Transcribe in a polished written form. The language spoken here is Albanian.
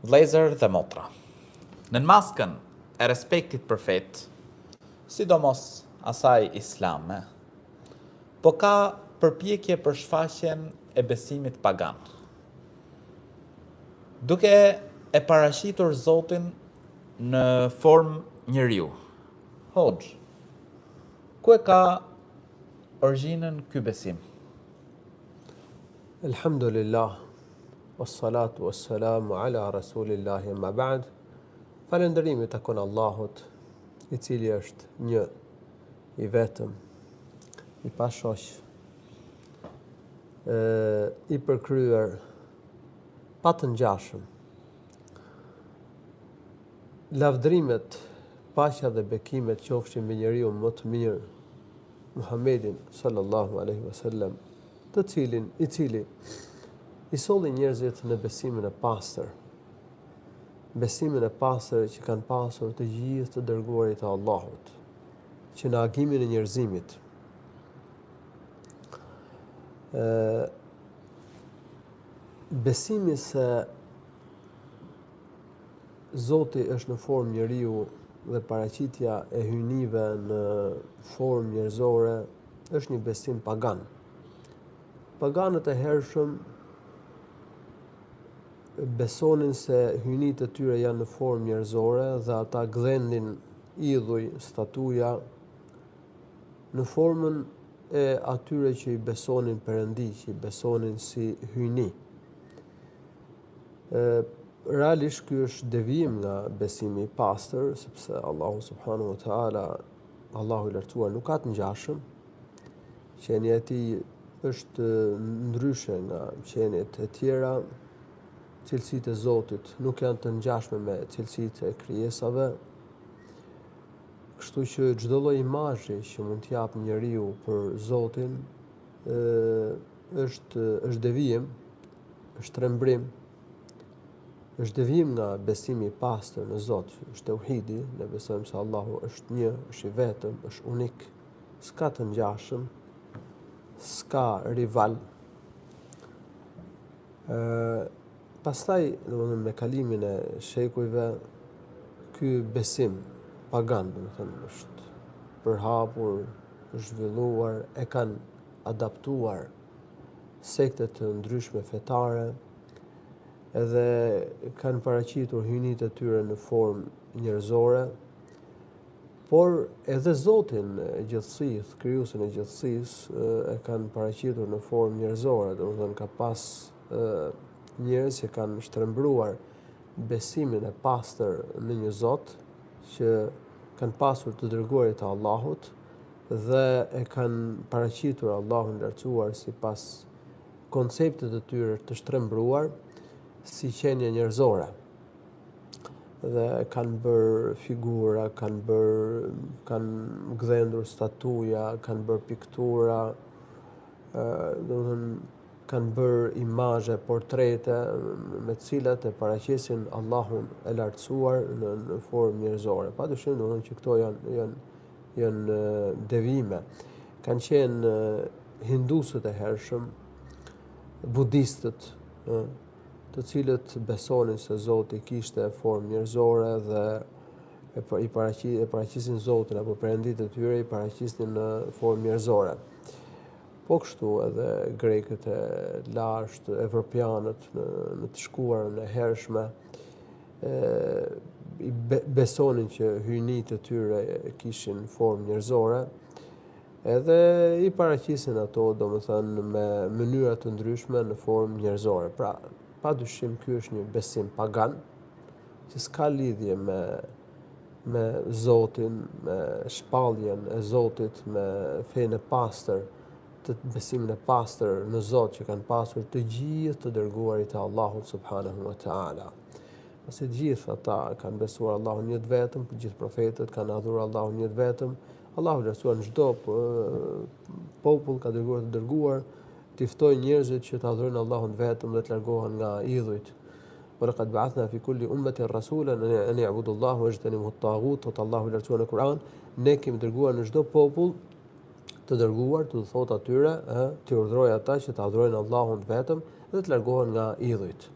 Vëllezër dhe motra, në maskën e respektit për fetë, sidomos asaj islame, po ka përpjekje për shfaqjen e besimit pagan. Duke e paraqitur Zotin në formë njeriu. Hoxh, ku e ka origjinën ky besim? Elhamdulillah, wassalatu wassalamu ala rasulillahi ma ba'd. Falënderimi takon Allahut, i cili është një, i vetëm, i pashoq, i përkryer, pa të ngjashëm. Lavdrimet, paqja dhe bekimet qofshin mbi njeriu më të mirë, Muhammedin sallallahu alaihi wasallam, i cili i solli njerëzit në besimin e pastër. Besimin e pastër që kanë pasur të gjithë të dërguarit e Allahut, që në agimin e njerëzimit besimi se Zoti është në formë njeriu dhe paraqitja e hyjnive në formë njerëzore është një besim pagan. Paganët e hershëm besonin se hyjnitë e tyre janë në formë njerëzore dhe ata gdhendin idhuj, statuja në formën e atyre që i besonin Perëndi, që i besonin si hyjni. Realisht ky është devijim nga besimi i pastër, sepse Allahu subhanahu wa taala, Allahu i lartësuar, nuk ka të ngjashëm. Qenia e tij është ndryshe nga qeniet e tjera. Cilësitë e Zotit nuk janë të ngjashme me cilësitë e krijesave. Kështu që çdo lloj imazhi që mund t'i jap njeriu për Zotin është devijim, është trembrim, është devijim nga besimi i pastër në Zot, është tauhidi, ne besojmë se Allahu është një, është i vetëm, është unik, s'ka të ngjashëm, s'ka rival. Pastaj, domethënë, me kalimin e shekujve, ky besim pagan, domethënë, është përhapur, është zhvilluar, e kanë adaptuar sekte të ndryshme fetare, edhe kanë paraqitur hyjnitë e tyre në formë njerëzore, por edhe Zotin e gjithësisë, krijuesin e gjithësisë, e kanë paraqitur në formë njerëzore, domethënë ka pas njerëz që kanë shtrembruar besimin e pastër në një Zot që kanë pasur të dërguarit e Allahut dhe e kanë paraqitur Allahun e lartësuar sipas konceptet të tyre të shtrembruar si qenie njerëzore. Dhe kanë bërë figura, kanë gdhendur statuja, kanë bërë piktura, domethënë kanë bërë imazhe, portrete me të cilat e paraqisin Allahun e lartësuar në formë njerëzore. Padyshim domethënë që këto janë devijime. Kanë qenë hindusët e hershëm, budistët, të cilët besonin se Zoti kishte formë njerëzore dhe i paraqisin Zotin apo perënditë e tyre i paraqisnin në formë njerëzore. Po kështu edhe grekët e lashtë, evropianët në të shkuarën e hershme, besonin që hyjnitë e tyre kishin formë njerëzore, edhe i paraqisin ato, domethënë, me mënyra të ndryshme në formë njerëzore. Pra, padyshim ky është një besim pagan, që s'ka lidhje me Zotin, me shpalljen e Zotit, me fenë e pastër, të besimin e pastër në Zot që kanë pasur të gjithë të dërguarit e Allahut subhanahu wa taala. Pasi të gjithë ata kanë besuar Allahun një të vetëm, të gjithë profetët kanë adhuruar Allahun një të vetëm. Allahu i lartësuar në çdo popull ka dërguar të dërguar, të ftoi njerëzit që të adhurojnë Allahun vetëm dhe të largohen nga idhujt. وَلَقَدْ بَعَثْنَا فِي كُلِّ أُمَّةٍ رَسُولًا أَنِ اعْبُدُوا اللَّهَ وَاجْتَنِبُوا الطَّاغُوتَ. Thot Allahu i lartësuar në Kur'an, ne kemi dërguar në çdo popull të dërguar të thotë atyre, të urdhërojë ata që të adhurojnë Allahun vetëm dhe të largohen nga idhujt.